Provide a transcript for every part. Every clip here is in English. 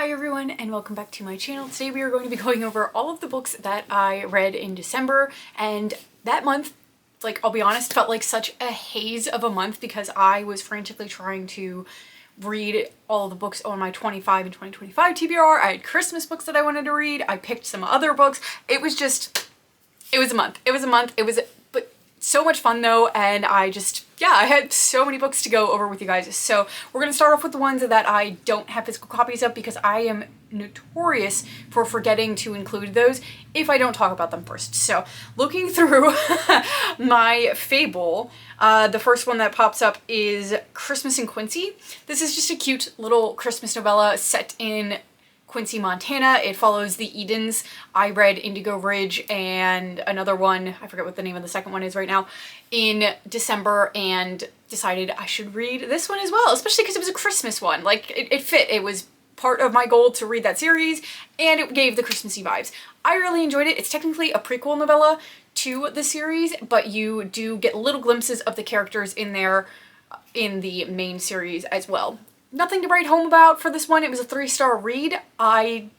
Hi everyone and welcome back to my channel. Today we are going to be going over all of the books that I read in December, and that month, like, I'll be honest, felt like such a haze of a month because I was frantically trying to read all of the books on my 25 and 2025 TBR. I had Christmas books that I wanted to read. I picked some other books. It was a month. It was but so much fun though, and I had so many books to go over with you guys. So we're gonna start off with the ones that I don't have physical copies of because I am notorious for forgetting to include those if I don't talk about them first. So looking through my Fable, the first one that pops up is Christmas in Quincy. This is just a cute little Christmas novella set in Quincy, Montana. It follows the Edens. I read Indigo Ridge and another one, I forget what the name of the second one is right now, in December, and decided I should read this one as well, especially because it was a Christmas one. Like, it fit. It was part of my goal to read that series, and it gave the Christmassy vibes. I really enjoyed it. It's technically a prequel novella to the series, but you do get little glimpses of the characters in there in the main series as well. Nothing to write home about for this one. It was a 3-star read. It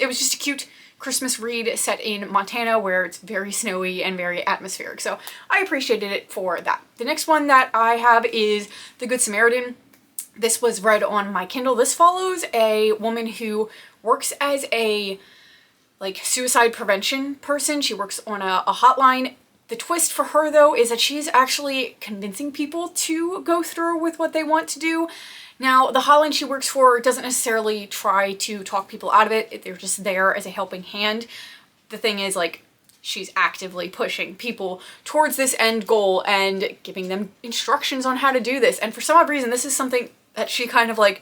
was just a cute Christmas read set in Montana where it's very snowy and very atmospheric. So I appreciated it for that. The next one that I have is The Good Samaritan. This was read on my Kindle. This follows a woman who works as a suicide prevention person. She works on a hotline. The twist for her, though, is that she's actually convincing people to go through with what they want to do. Now, the hotline she works for doesn't necessarily try to talk people out of it. They're just there as a helping hand. The thing is, she's actively pushing people towards this end goal and giving them instructions on how to do this. And for some odd reason, this is something that she kind of, I'm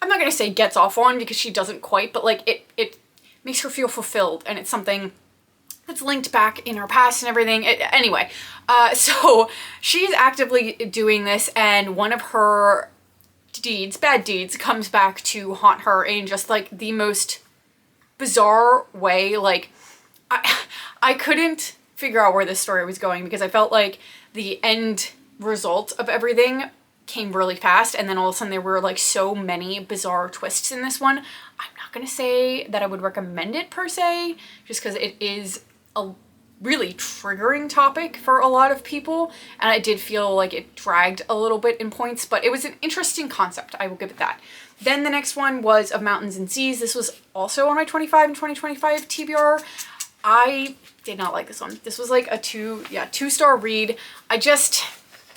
not going to say gets off on because she doesn't quite, but, it makes her feel fulfilled, and it's something that's linked back in her past and everything. Anyway, so she's actively doing this, and one of her bad deeds, comes back to haunt her in just the most bizarre way. I couldn't figure out where this story was going because I felt like the end result of everything came really fast, and then all of a sudden there were so many bizarre twists in this one. I'm not gonna say that I would recommend it per se, just because it is a really triggering topic for a lot of people, and I did feel like it dragged a little bit in points, but it was an interesting concept, I will give it that. Then the next one was Of Mountains and Seas. This was also on my 25 and 2025 TBR. I did not like this one. This was a 2-star read. I just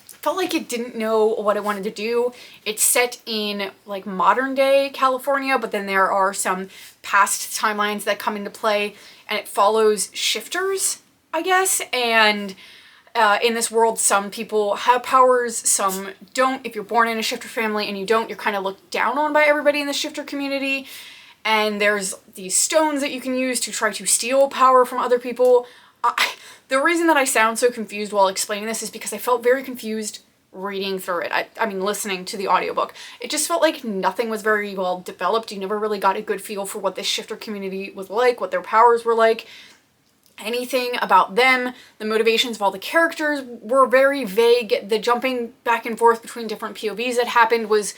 felt like it didn't know what it wanted to do. It's set in modern day California, but then there are some past timelines that come into play, and it follows shifters, I guess. And in this world, some people have powers, some don't. If you're born in a shifter family and you don't, you're kind of looked down on by everybody in the shifter community. And there's these stones that you can use to try to steal power from other people. The reason that I sound so confused while explaining this is because I felt very confused reading through it. I mean, listening to the audiobook. It just felt like nothing was very well developed. You never really got a good feel for what this shifter community was like, what their powers were like, anything about them. The motivations of all the characters were very vague. The jumping back and forth between different POVs that happened was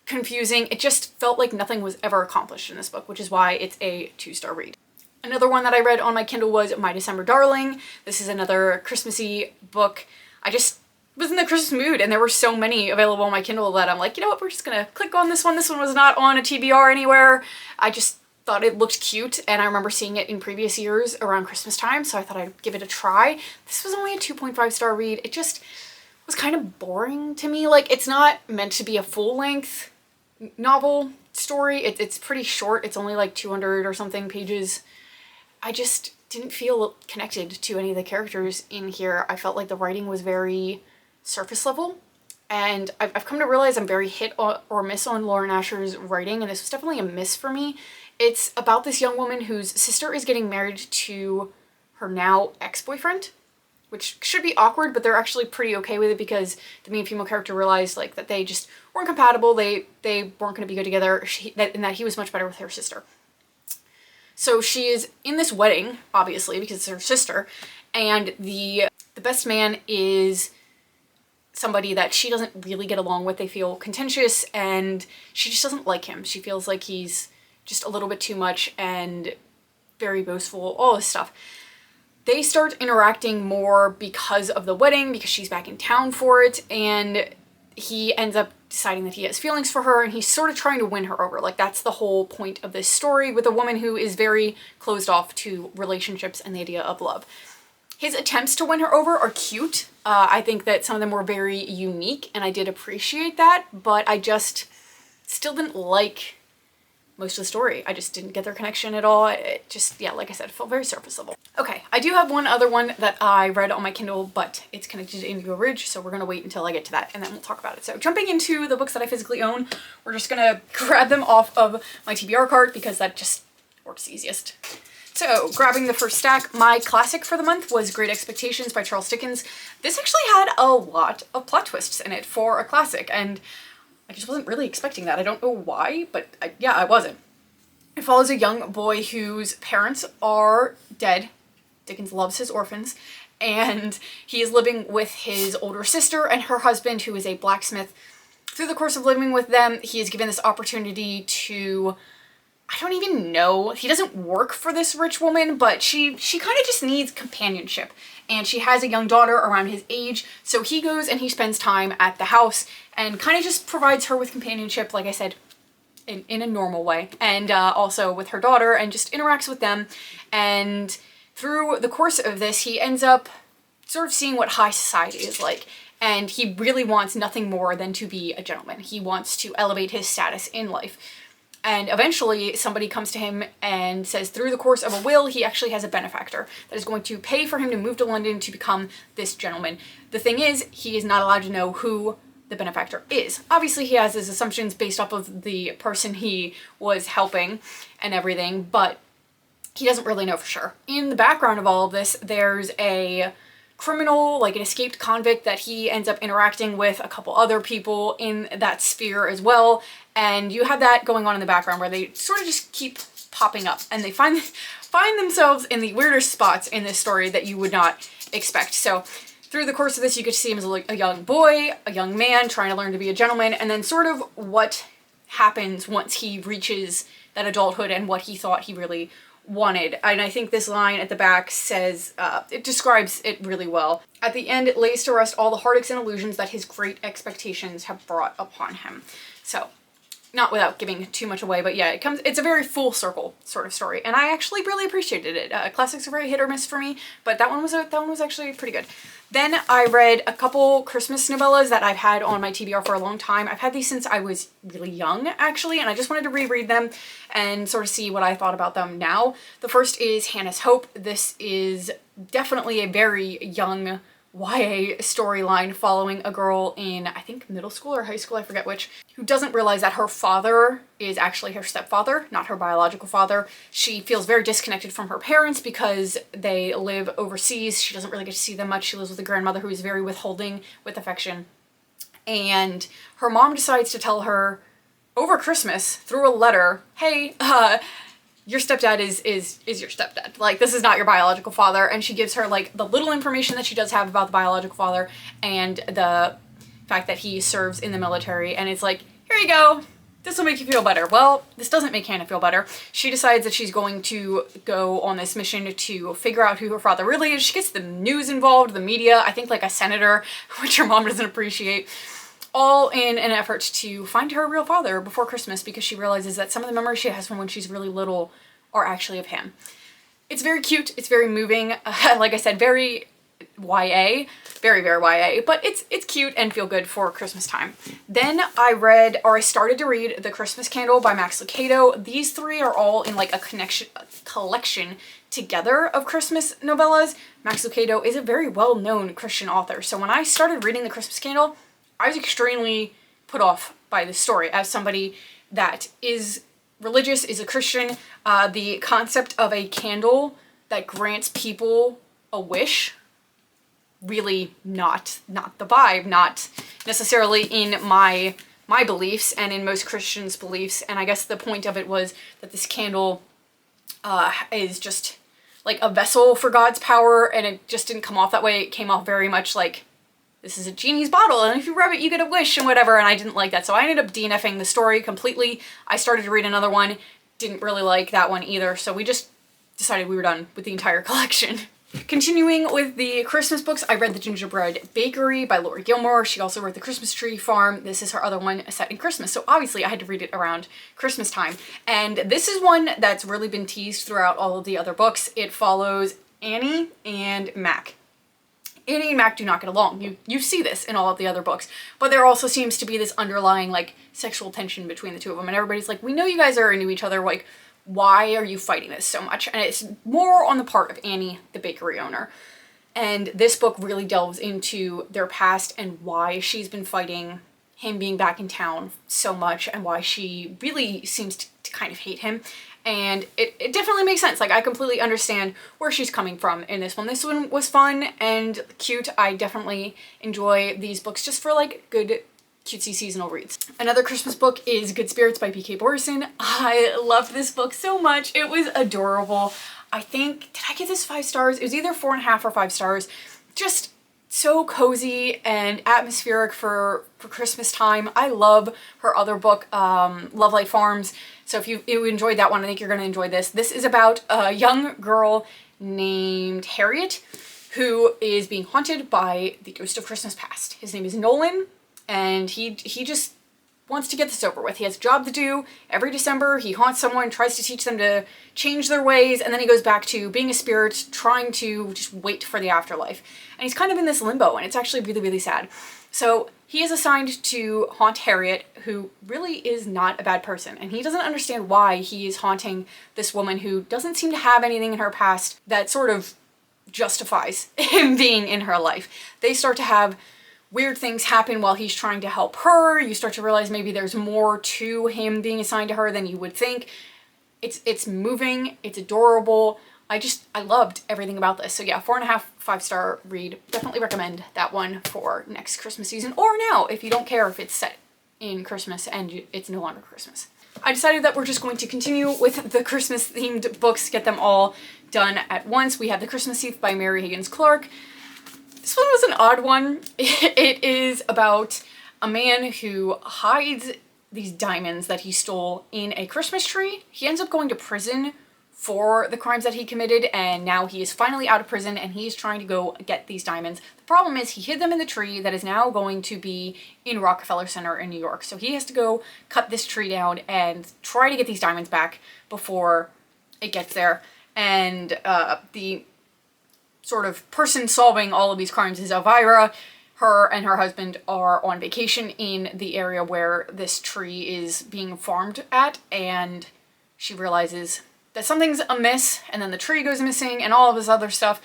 confusing. It just felt like nothing was ever accomplished in this book, which is why it's a 2-star read. Another one that I read on my Kindle was My December Darling. This is another Christmassy book. I just was in the Christmas mood, and there were so many available on my Kindle that I'm like, you know what, we're just gonna click on this one. This one was not on a TBR anywhere. I just thought it looked cute, and I remember seeing it in previous years around Christmas time, so I thought I'd give it a try. This was only a 2.5-star read. It just was kind of boring to me. It's not meant to be a full-length novel story. It's pretty short. It's only 200 or something pages. I just didn't feel connected to any of the characters in here. I felt like the writing was very surface level, and I've come to realize I'm very hit or miss on Lauren Asher's writing, and this was definitely a miss for me. It's about this young woman whose sister is getting married to her now ex-boyfriend, which should be awkward, but they're actually pretty okay with it because the main female character realized that they just weren't compatible. They weren't going to be good together, and that he was much better with her sister. So she is in this wedding, obviously, because it's her sister, and the best man is somebody that she doesn't really get along with. They feel contentious and she just doesn't like him. She feels like he's just a little bit too much and very boastful, all this stuff. They start interacting more because of the wedding, because she's back in town for it, and he ends up deciding that he has feelings for her, and he's sort of trying to win her over. Like, that's the whole point of this story, with a woman who is very closed off to relationships and the idea of love. His attempts to win her over are cute. I think that some of them were very unique, and I did appreciate that, but I just still didn't like most of the story. I just didn't get their connection at all. It just, yeah, like I said, it felt very surface level. Okay, I do have one other one that I read on my Kindle, but it's connected to Indigo Ridge, so we're gonna wait until I get to that and then we'll talk about it. So jumping into the books that I physically own, we're just gonna grab them off of my TBR cart because that just works easiest. So, grabbing the first stack, my classic for the month was Great Expectations by Charles Dickens. This actually had a lot of plot twists in it for a classic, and I just wasn't really expecting that. I don't know why, but yeah, I wasn't. It follows a young boy whose parents are dead. Dickens loves his orphans, and he is living with his older sister and her husband, who is a blacksmith. Through the course of living with them, he is given this opportunity to, I don't even know, he doesn't work for this rich woman, but she kind of just needs companionship. And she has a young daughter around his age, so he goes and he spends time at the house and kind of just provides her with companionship, like I said, in a normal way. And also with her daughter, and just interacts with them. And through the course of this, he ends up sort of seeing what high society is like. And he really wants nothing more than to be a gentleman. He wants to elevate his status in life. And eventually somebody comes to him and says through the course of a will, he actually has a benefactor that is going to pay for him to move to London to become this gentleman. The thing is, he is not allowed to know who the benefactor is. Obviously he has his assumptions based off of the person he was helping and everything, but he doesn't really know for sure. In the background of all of this, there's a criminal, like an escaped convict, that he ends up interacting with a couple other people in that sphere as well. And you have that going on in the background where they sort of just keep popping up and they find themselves in the weirdest spots in this story that you would not expect. So through the course of this, you get to see him as a young boy, a young man trying to learn to be a gentleman, and then sort of what happens once he reaches that adulthood and what he thought he really wanted. And I think this line at the back says, it describes it really well. At the end, it lays to rest all the heartaches and illusions that his great expectations have brought upon him. So, not without giving too much away, but yeah, it's a very full circle sort of story, and I actually really appreciated it. Classics are very hit or miss for me, but that one was actually pretty good. Then I read a couple Christmas novellas that I've had on my TBR for a long time. I've had these since I was really young, actually, and I just wanted to reread them and sort of see what I thought about them now. The first is Hannah's Hope. This is definitely a very young YA storyline following a girl in, I think, middle school or high school, I forget which, who doesn't realize that her father is actually her stepfather, not her biological father. She feels very disconnected from her parents because they live overseas. She doesn't really get to see them much. She lives with a grandmother who is very withholding with affection. And her mom decides to tell her over Christmas through a letter, hey, your stepdad is your stepdad. Like, this is not your biological father. And she gives her, like, the little information that she does have about the biological father and the fact that he serves in the military. And it's like, here you go. This will make you feel better. Well, this doesn't make Hannah feel better. She decides that she's going to go on this mission to figure out who her father really is. She gets the news involved, the media, I think like a senator, which her mom doesn't appreciate, all in an effort to find her real father before Christmas, because she realizes that some of the memories she has from when she's really little are actually of him. It's very cute, it's very moving, like I said, very YA, very, very YA, but it's cute and feel good for Christmas time. Then I started to read The Christmas Candle by Max Lucado. These three are all in like a collection together of Christmas novellas. Max Lucado is a very well-known Christian author, so when I started reading The Christmas Candle, I was extremely put off by this story. As somebody that is religious, is a Christian, the concept of a candle that grants people a wish, really not the vibe, not necessarily in my beliefs and in most Christians' beliefs. And I guess the point of it was that this candle is just like a vessel for God's power, and it just didn't come off that way. It came off very much like this is a genie's bottle, and if you rub it, you get a wish and whatever, and I didn't like that. So I ended up DNFing the story completely. I started to read another one, didn't really like that one either, so we just decided we were done with the entire collection. Continuing with the Christmas books, I read The Gingerbread Bakery by Laura Gilmore. She also wrote The Christmas Tree Farm. This is her other one set in Christmas, so obviously I had to read it around Christmas time. And this is one that's really been teased throughout all of the other books. It follows Annie and Mac. Annie and Mac do not get along. You see this in all of the other books, but there also seems to be this underlying like sexual tension between the two of them, and everybody's like, we know you guys are into each other, like, why are you fighting this so much? And it's more on the part of Annie, the bakery owner. And this book really delves into their past and why she's been fighting him being back in town so much, and why she really seems to kind of hate him. And it definitely makes sense. Like, I completely understand where she's coming from in this one. This one was fun and cute. I definitely enjoy these books just for like good cutesy seasonal reads. Another Christmas book is Good Spirits by P.K. Borison. I loved this book so much. It was adorable. I think, did I give this 5 stars? It was either 4.5 or 5 stars. Just so cozy and atmospheric for Christmas time. I love her other book, Love Light Farms. So if you enjoyed that one, I think you're going to enjoy this. This is about a young girl named Harriet who is being haunted by the ghost of Christmas past. His name is Nolan, and he just wants to get this over with. He has a job to do. Every December, he haunts someone, tries to teach them to change their ways, and then he goes back to being a spirit, trying to just wait for the afterlife. And he's kind of in this limbo, and it's actually really, really sad. So he is assigned to haunt Harriet, who really is not a bad person, and he doesn't understand why he is haunting this woman who doesn't seem to have anything in her past that sort of justifies him being in her life. They start to have weird things happen while he's trying to help her. You start to realize maybe there's more to him being assigned to her than you would think. It's moving, it's adorable. I loved everything about this. So yeah, 4.5, 5-star read. Definitely recommend that one for next Christmas season, or now if you don't care if it's set in Christmas and it's no longer Christmas. I decided that we're just going to continue with the Christmas themed books, get them all done at once. We have The Christmas Thief by Mary Higgins Clark. This one was an odd one. It is about a man who hides these diamonds that he stole in a Christmas tree. He ends up going to prison for the crimes that he committed, and now he is finally out of prison and he's trying to go get these diamonds. The problem is he hid them in the tree that is now going to be in Rockefeller Center in New York. So he has to go cut this tree down and try to get these diamonds back before it gets there. And the sort of person solving all of these crimes is Elvira. Her and her husband are on vacation in the area where this tree is being farmed at, and she realizes that something's amiss, and then the tree goes missing and all of this other stuff.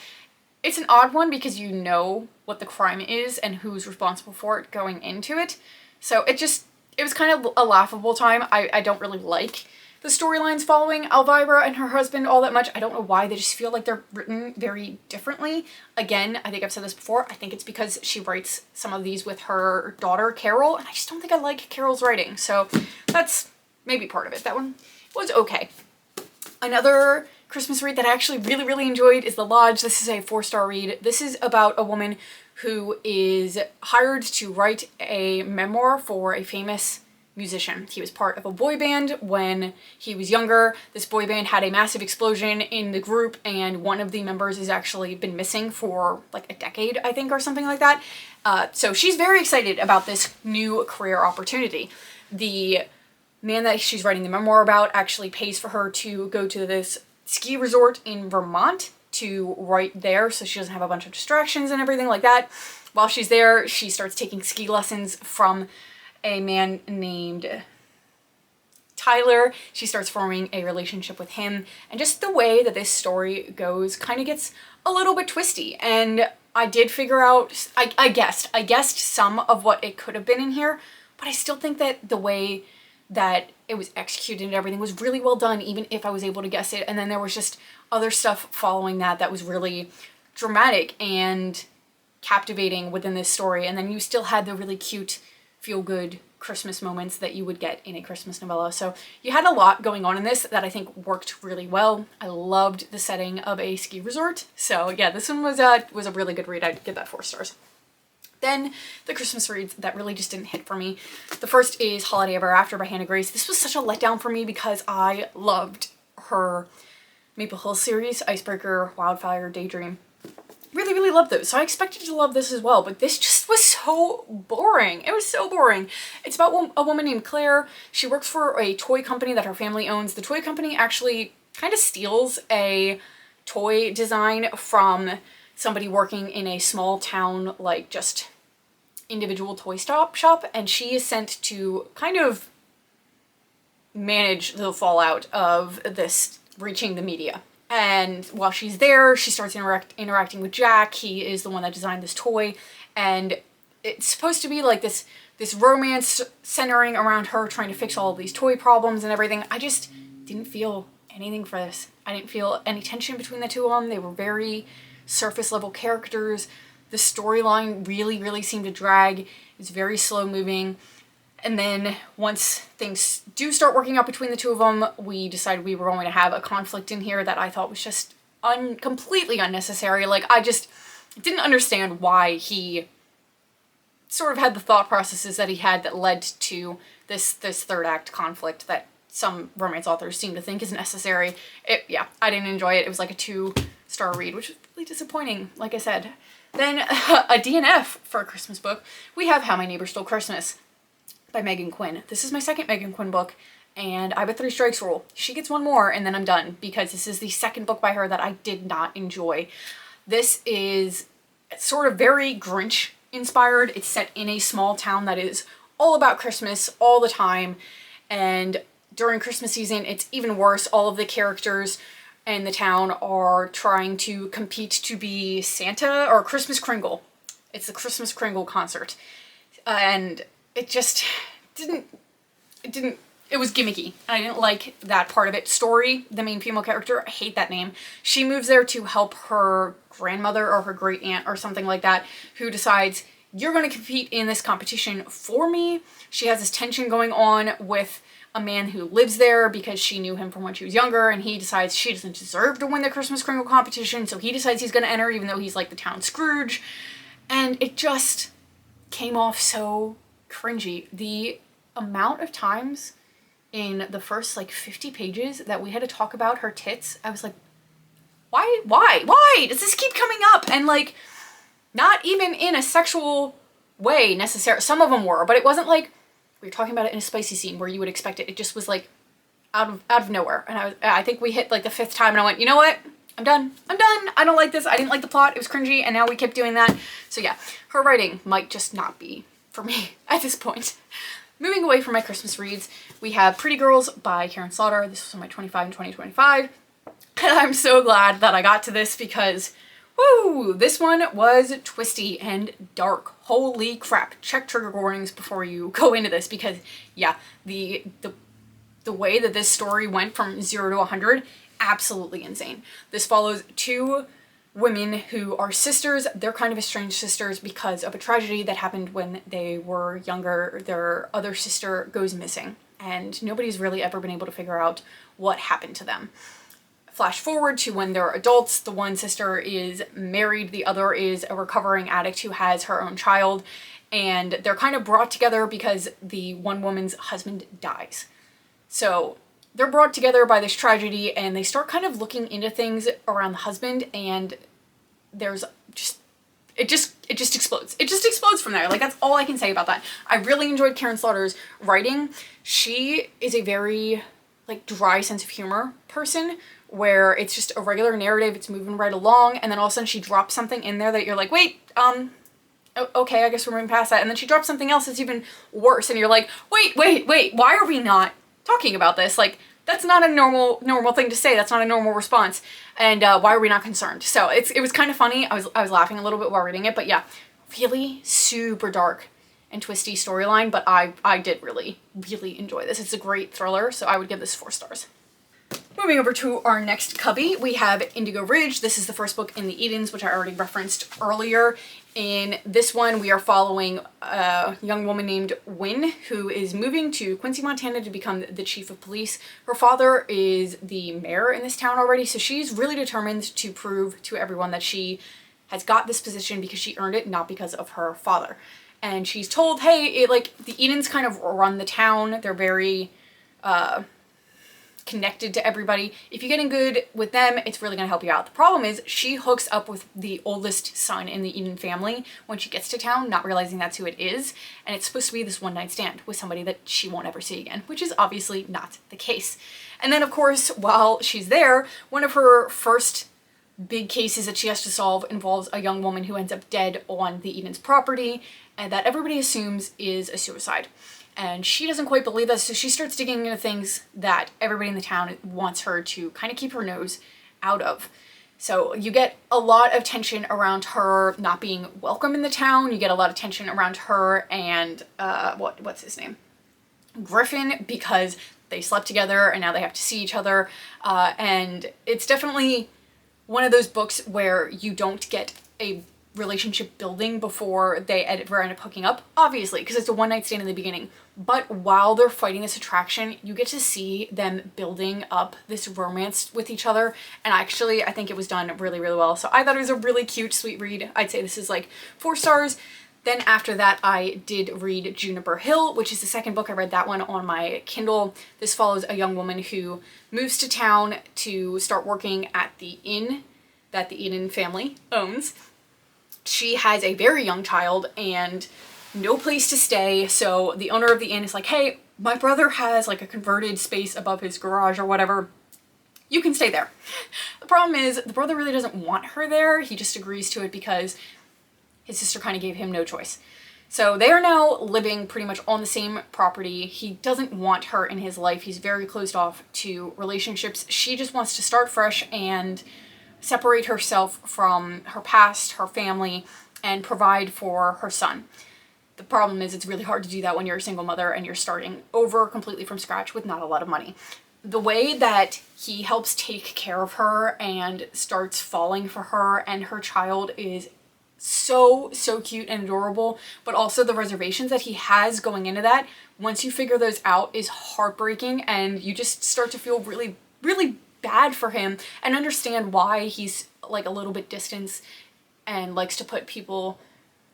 It's an odd one because you know what the crime is and who's responsible for it going into it. So it was kind of a laughable time. I don't really like the storylines following Elvira and her husband all that much. I don't know why. They just feel like they're written very differently. Again, I think I've said this before. I think it's because she writes some of these with her daughter, Carol, and I just don't think I like Carol's writing. So that's maybe part of it. That one was okay. Another Christmas read that I actually really, really enjoyed is The Lodge. This is a 4-star read. This is about a woman who is hired to write a memoir for a famous musician. He was part of a boy band when he was younger. This boy band had a massive explosion in the group, and one of the members has actually been missing for like a decade, I think, or something like that. So she's very excited about this new career opportunity. The man that she's writing the memoir about actually pays for her to go to this ski resort in Vermont to write there, so she doesn't have a bunch of distractions and everything like that. While she's there, she starts taking ski lessons from a man named Tyler. She starts forming a relationship with him, and just the way that this story goes kind of gets a little bit twisty. And I did figure out, I guessed some of what it could have been in here, but I still think that the way that it was executed and everything was really well done, even if I was able to guess it. And then there was just other stuff following that was really dramatic and captivating within this story. And then you still had the really cute, feel-good Christmas moments that you would get in a Christmas novella. So you had a lot going on in this that I think worked really well. I loved the setting of a ski resort. So yeah, this one was a really good read. I'd give that 4 stars. Then the Christmas reads that really just didn't hit for me. The first is Holiday Ever After by Hannah Grace. This was such a letdown for me because I loved her Maple Hill series, Icebreaker, Wildfire, Daydream. Really, really loved those. So I expected to love this as well, but this just was so boring. It was so boring. It's about a woman named Claire. She works for a toy company that her family owns. The toy company actually kind of steals a toy design from somebody working in a small town, like just individual toy shop, and she is sent to kind of manage the fallout of this reaching the media. And while she's there, she starts interacting with Jack. He is the one that designed this toy, and it's supposed to be like this romance centering around her trying to fix all of these toy problems and everything. I just didn't feel anything for this. I didn't feel any tension between the two of them. They were very surface level characters. The storyline really, really seemed to drag. It's very slow moving. And then once things do start working out between the two of them, we decided we were going to have a conflict in here that I thought was just completely unnecessary. Like, I just didn't understand why he sort of had the thought processes that he had that led to this third act conflict that some romance authors seem to think is necessary. Yeah, I didn't enjoy it. It was like a 2-star read, which was really disappointing, like I said. Then a DNF for a Christmas book, we have How My Neighbor Stole Christmas by Megan Quinn. This is my second Megan Quinn book, and I have a 3 strikes rule. She gets one more and then I'm done, because this is the second book by her that I did not enjoy. This is sort of very Grinch inspired. It's set in a small town that is all about Christmas all the time, and during Christmas season it's even worse. All of the characters in the town are trying to compete to be Santa or Christmas Kringle. It's the Christmas Kringle concert, and it just it was gimmicky. I didn't like that part of it. Story, the main female character, I hate that name. She moves there to help her grandmother or her great aunt or something like that, who decides, you're going to compete in this competition for me. She has this tension going on with a man who lives there because she knew him from when she was younger, and he decides she doesn't deserve to win the Christmas Kringle competition, so he decides he's going to enter even though he's like the town Scrooge. And it just came off so cringy. The amount of times in the first like 50 pages that we had to talk about her tits, I was like, why does this keep coming up? And like, not even in a sexual way necessarily. Some of them were, but it wasn't like we were talking about it in a spicy scene where you would expect it. It just was like out of nowhere. And I think we hit like the 5th time and I went, you know what? I'm done. I don't like this. I didn't like the plot. It was cringy, and now we kept doing that. So yeah, her writing might just not be for me at this point. Moving away from my Christmas reads, we have Pretty Girls by Karen Slaughter. This was on my 25 in 2025. And I'm so glad that I got to this because, woo, this one was twisty and dark. Holy crap. Check trigger warnings before you go into this, because yeah, the way that this story went from 0 to 100, absolutely insane. This follows 2 women who are sisters. They're kind of estranged sisters because of a tragedy that happened when they were younger. Their other sister goes missing, and nobody's really ever been able to figure out what happened to them. Flash forward to when they're adults. The one sister is married, the other is a recovering addict who has her own child, and they're kind of brought together because the one woman's husband dies. So they're brought together by this tragedy, and they start kind of looking into things around the husband, and there's just, it just explodes. It just explodes from there. Like, that's all I can say about that. I really enjoyed Karen Slaughter's writing. She is a very, like, dry sense of humor person, where it's just a regular narrative, it's moving right along, and then all of a sudden she drops something in there that you're like, wait, okay, I guess we're moving past that, and then she drops something else that's even worse, and you're like, wait, why are we not talking about this? Like, that's not a normal thing to say. That's not a normal response. And why are we not concerned? So it was kind of funny. I was laughing a little bit while reading it, but yeah, really super dark and twisty storyline, but I did really enjoy this. It's a great thriller, so I would give this 4 stars. Moving over to our next cubby, we have Indigo Ridge. This is the first book in the Edens, which I already referenced earlier. In this one, we are following a young woman named Wynn, who is moving to Quincy, Montana to become the chief of police. Her father is the mayor in this town already, so she's really determined to prove to everyone that she has got this position because she earned it, not because of her father. And she's told, hey, like, the Edens kind of run the town. They're very connected to everybody. If you get in good with them, it's really going to help you out. The problem is she hooks up with the oldest son in the Eden family when she gets to town, not realizing that's who it is. And it's supposed to be this one-night stand with somebody that she won't ever see again, which is obviously not the case. And then, of course, while she's there, one of her first big cases that she has to solve involves a young woman who ends up dead on the Eden's property, and that everybody assumes is a suicide. And she doesn't quite believe this, so she starts digging into things that everybody in the town wants her to kind of keep her nose out of. So you get a lot of tension around her not being welcome in the town. You get a lot of tension around her and, what's his name? Griffin, because they slept together and now they have to see each other. And it's definitely one of those books where you don't get a relationship building before they ever end up hooking up, obviously, because it's a one-night stand in the beginning. But while they're fighting this attraction, you get to see them building up this romance with each other. And actually, I think it was done really, really well. So I thought it was a really cute, sweet read. I'd say this is like 4 stars. Then after that, I did read Juniper Hill, which is the second book. I read that one on my Kindle. This follows a young woman who moves to town to start working at the inn that the Eden family owns. She has a very young child and no place to stay, so the owner of the inn is like, hey, my brother has like a converted space above his garage or whatever. You can stay there. The problem is the brother really doesn't want her there. He just agrees to it because his sister kind of gave him no choice. So they are now living pretty much on the same property. He doesn't want her in his life. He's very closed off to relationships. She just wants to start fresh and separate herself from her past, her family, and provide for her son. The problem is it's really hard to do that when you're a single mother and you're starting over completely from scratch with not a lot of money. The way that he helps take care of her and starts falling for her and her child is so cute and adorable, but also the reservations that he has going into that, once you figure those out, is heartbreaking, and you just start to feel really, really bad for him and understand why he's like a little bit distant and likes to put people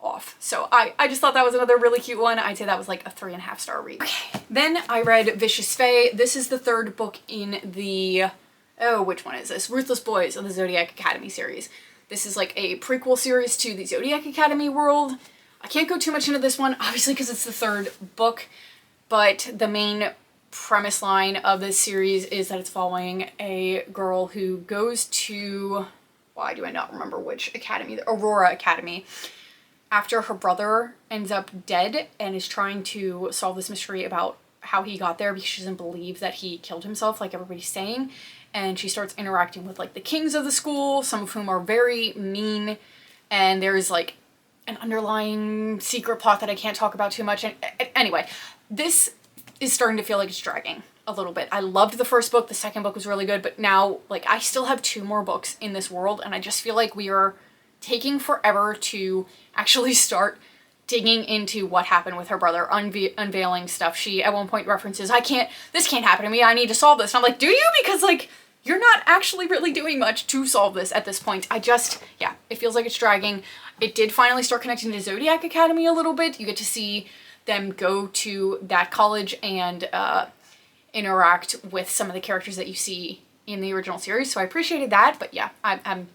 off. So I just thought that was another really cute one. I'd say that was like a 3.5 star read. Okay. Then I read Vicious Fae. This is the third book in the, which one is this? Ruthless Boys of the Zodiac Academy series. This is like a prequel series to the Zodiac Academy world. I can't go too much into this one, obviously, because it's the third book, but the main premise line of this series is that it's following a girl who goes to, why do I not remember which academy, the Aurora Academy, after her brother ends up dead and is trying to solve this mystery about how he got there because she doesn't believe that he killed himself like everybody's saying. And she starts interacting with like the kings of the school, some of whom are very mean, and there's like an underlying secret plot that I can't talk about too much. And anyway, this is starting to feel like it's dragging a little bit. I loved the first book, the second book was really good, but now like I still have 2 more books in this world and I just feel like we are taking forever to actually start digging into what happened with her brother, unveiling stuff. She at one point references, this can't happen to me, I need to solve this. And I'm like, do you? Because like, you're not actually really doing much to solve this at this point. Yeah, it feels like it's dragging. It did finally start connecting to Zodiac Academy a little bit. You get to see them go to that college and interact with some of the characters that you see in the original series. So I appreciated that, but yeah, I'm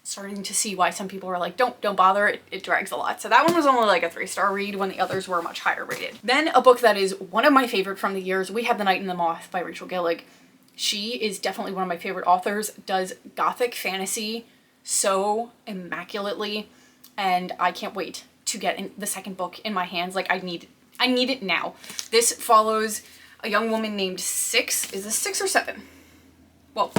starting to see why some people are like, don't bother, it drags a lot. So that one was only like a 3-star read when the others were much higher rated. Then a book that is one of my favorite from the years, We Have the Night and the Moth by Rachel Gillig. She is definitely one of my favorite authors, does gothic fantasy so immaculately, and I can't wait to get the second book in my hands. Like I need it now. This follows a young woman named Six. Is this 6 or 7? Well,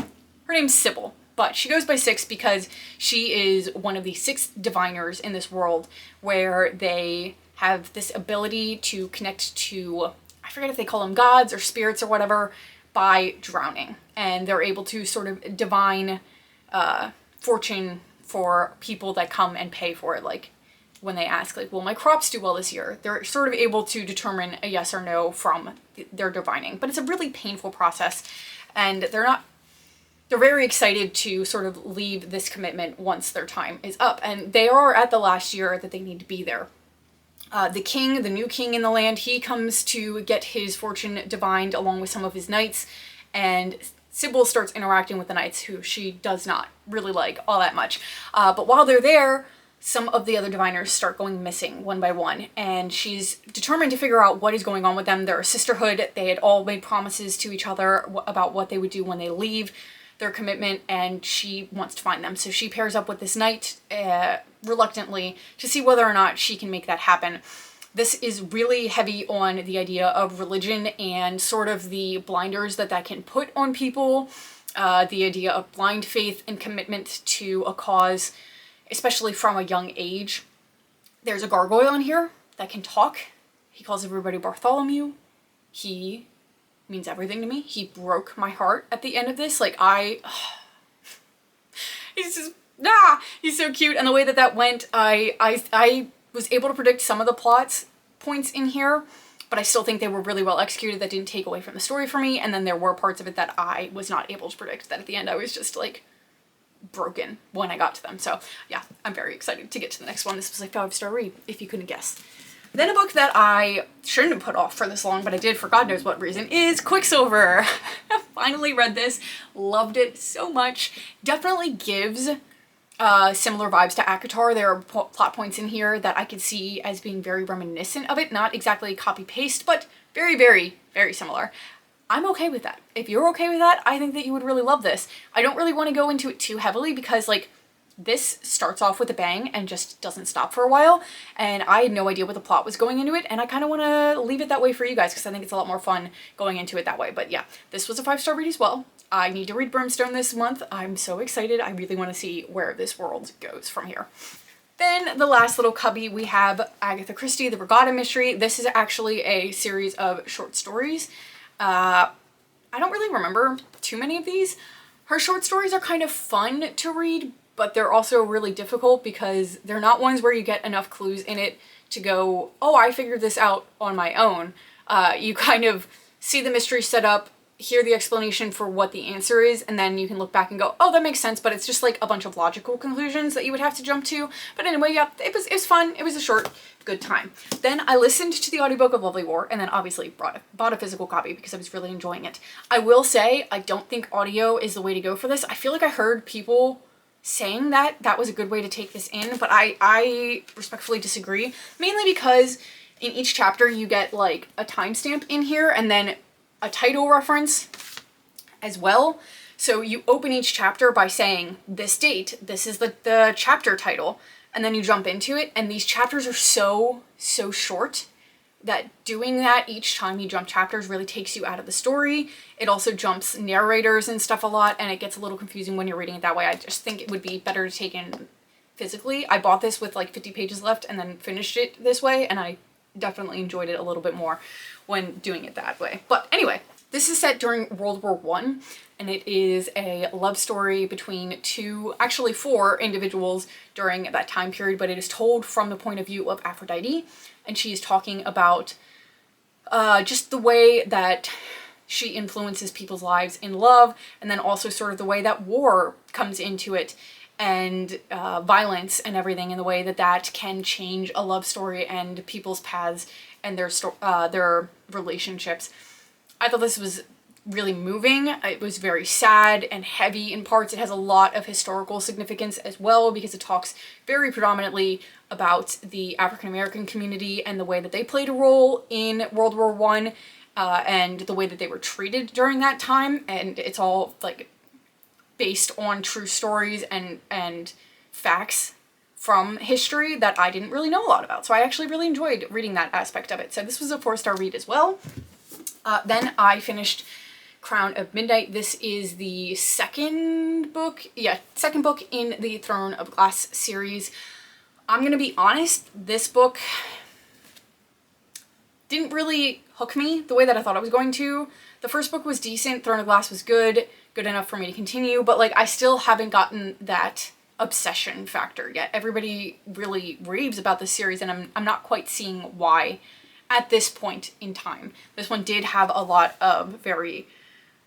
her name's Sybil, but she goes by Six because she is one of the 6 diviners in this world where they have this ability to connect to, I forget if they call them gods or spirits or whatever, by drowning. And they're able to sort of divine fortune for people that come and pay for it. Like when they ask, like, will my crops do well this year? They're sort of able to determine a yes or no from their divining. But it's a really painful process, and they're not they're very excited to sort of leave this commitment once their time is up. And they are at the last year that they need to be there. The king, the new king in the land, he comes to get his fortune divined along with some of his knights, and Sybil starts interacting with the knights, who she does not really like all that much. But while they're there, some of the other diviners start going missing one by one, and she's determined to figure out what is going on with them. They're a sisterhood. They had all made promises to each other about what they would do when they leave their commitment, and she wants to find them. So she pairs up with this knight reluctantly to see whether or not she can make that happen. This is really heavy on the idea of religion and sort of the blinders that can put on people, the idea of blind faith and commitment to a cause, especially from a young age. There's a gargoyle in here that can talk. He calls everybody Bartholomew. He means everything to me. He broke my heart at the end of this. Like, he's just, he's so cute. And the way that went, I was able to predict some of the points in here, but I still think they were really well executed. That didn't take away from the story for me. And then there were parts of it that I was not able to predict, that at the end I was just like broken when I got to them. So yeah, I'm very excited to get to the next one. This was a 5-star read, if you couldn't guess. Then a book that I shouldn't have put off for this long, but I did for God knows what reason, is Quicksilver. Finally read this, loved it so much. Definitely gives similar vibes to ACOTAR. There are plot points in here that I could see as being very reminiscent of it. Not exactly copy-paste, but very, very, very similar. I'm okay with that. If you're okay with that, I think that you would really love this. I don't really want to go into it too heavily because, like, this starts off with a bang and just doesn't stop for a while, and I had no idea what the plot was going into it, and I kind of want to leave it that way for you guys because I think it's a lot more fun going into it that way. But yeah, this was a 5-star read as well. I need to read Brimstone this month. I'm so excited. I really want to see where this world goes from here. Then the last little cubby, we have Agatha Christie, The Regatta Mystery. This is actually a series of short stories. I don't really remember too many of these. Her short stories are kind of fun to read, but they're also really difficult because they're not ones where you get enough clues in it to go, oh, I figured this out on my own. You kind of see the mystery set up, hear the explanation for what the answer is, and then you can look back and go, oh, that makes sense, but it's just like a bunch of logical conclusions that you would have to jump to. But anyway, yeah, it was fun. It was a short, good time. Then I listened to the audiobook of Lovely War, and then obviously bought a physical copy because I was really enjoying it. I will say, I don't think audio is the way to go for this. I feel like I heard people saying that was a good way to take this in, but I respectfully disagree, mainly because in each chapter you get like a timestamp in here and then a title reference as well. So you open each chapter by saying this date, this is the chapter title, and then you jump into it, and these chapters are so short that doing that each time you jump chapters really takes you out of the story. It also jumps narrators and stuff a lot, and it gets a little confusing when you're reading it that way. I just think it would be better to take in physically. I bought this with like 50 pages left and then finished it this way, and I definitely enjoyed it a little bit more when doing it that way. But anyway, this is set during World War I, and it is a love story between actually four individuals during that time period, but it is told from the point of view of Aphrodite, and she is talking about just the way that she influences people's lives in love, and then also sort of the way that war comes into it, and violence and everything, and the way that can change a love story and people's paths and their relationships. I thought this was really moving. It was very sad and heavy in parts. It has a lot of historical significance as well because it talks very predominantly about the African-American community and the way that they played a role in World War I, and the way that they were treated during that time. And it's all like based on true stories and facts from history that I didn't really know a lot about. So I actually really enjoyed reading that aspect of it. So this was a 4-star read as well. Then I finished Crown of Midnight. This is the second book in the Throne of Glass series. I'm gonna be honest, this book didn't really hook me the way that I thought it was going to. The first book was decent, Throne of Glass was good enough for me to continue, but like I still haven't gotten that obsession factor yet. Everybody really raves about this series, and I'm not quite seeing why at this point in time. This one did have a lot of very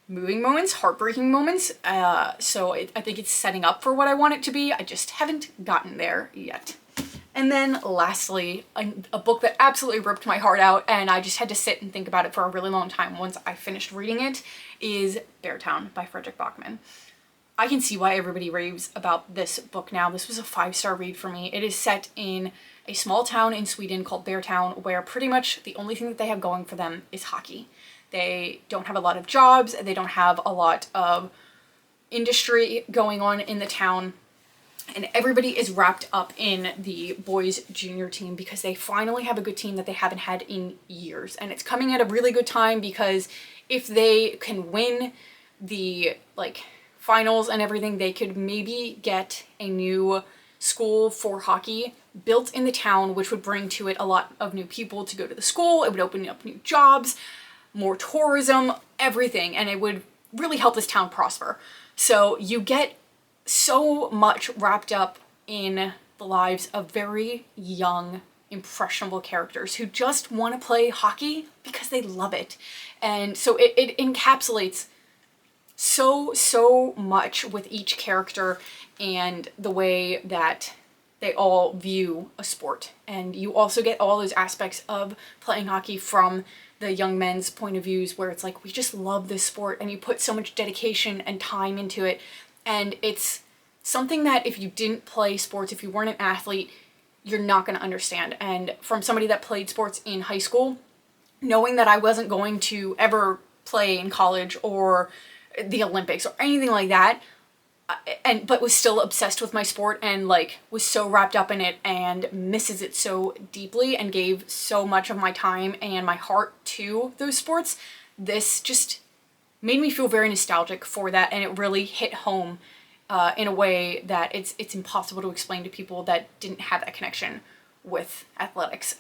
moving moments, heartbreaking moments. So I think it's setting up for what I want it to be. I just haven't gotten there yet. And then lastly, a book that absolutely ripped my heart out and I just had to sit and think about it for a really long time once I finished reading it is Beartown by Fredrik Backman. I can see why everybody raves about this book now. This was a 5-star read for me. It is set in a small town in Sweden called Beartown where pretty much the only thing that they have going for them is hockey. They don't have a lot of jobs, they don't have a lot of industry going on in the town, and everybody is wrapped up in the boys junior team because they finally have a good team that they haven't had in years. And it's coming at a really good time because if they can win the finals and everything, they could maybe get a new school for hockey built in the town, which would bring to it a lot of new people to go to the school. It would open up new jobs, more tourism, everything, and it would really help this town prosper. So you get so much wrapped up in the lives of very young, impressionable characters who just want to play hockey because they love it. And so it encapsulates so much with each character and the way that they all view a sport. And you also get all those aspects of playing hockey from the young men's point of views where it's like, we just love this sport and you put so much dedication and time into it. And it's something that if you didn't play sports, if you weren't an athlete, you're not going to understand. And from somebody that played sports in high school, knowing that I wasn't going to ever play in college or the Olympics or anything like that, but was still obsessed with my sport and was so wrapped up in it and misses it so deeply and gave so much of my time and my heart to those sports, this just made me feel very nostalgic for that, and it really hit home in a way that it's impossible to explain to people that didn't have that connection with athletics.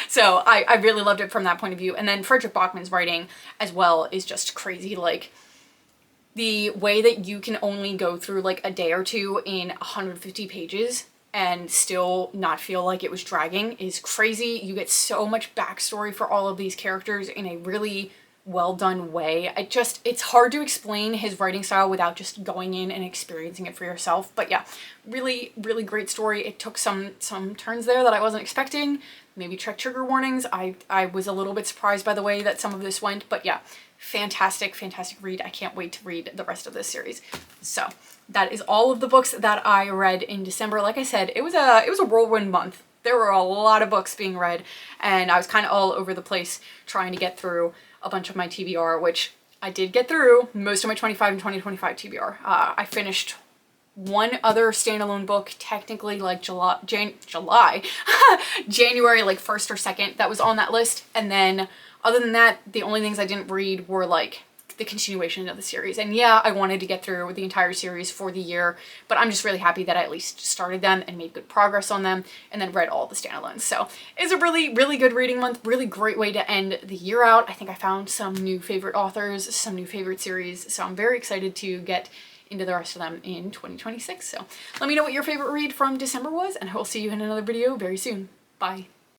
So I really loved it from that point of view. And then Fredrik Backman's writing as well is just crazy. The way that you can only go through a day or two in 150 pages and still not feel like it was dragging is crazy. You get so much backstory for all of these characters in a really well done way. It's hard to explain his writing style without just going in and experiencing it for yourself. But yeah, really, really great story. It took some turns there that I wasn't expecting. Maybe check trigger warnings. I was a little bit surprised by the way that some of this went, but yeah, fantastic read. I can't wait to read the rest of this series. So that is all of the books that I read in December. Like I said, it was a whirlwind month. There were a lot of books being read and I was kind of all over the place trying to get through a bunch of my TBR, which I did get through most of my 25 and 2025 TBR. I finished one other standalone book, technically July, January 1st or 2nd, that was on that list. And then other than that, the only things I didn't read were the continuation of the series. And yeah, I wanted to get through the entire series for the year, but I'm just really happy that I at least started them and made good progress on them and then read all the standalones. So it's a really, really good reading month, really great way to end the year out. I think I found some new favorite authors, some new favorite series, so I'm very excited to get into the rest of them in 2026. So let me know what your favorite read from December was, and I will see you in another video very soon. Bye.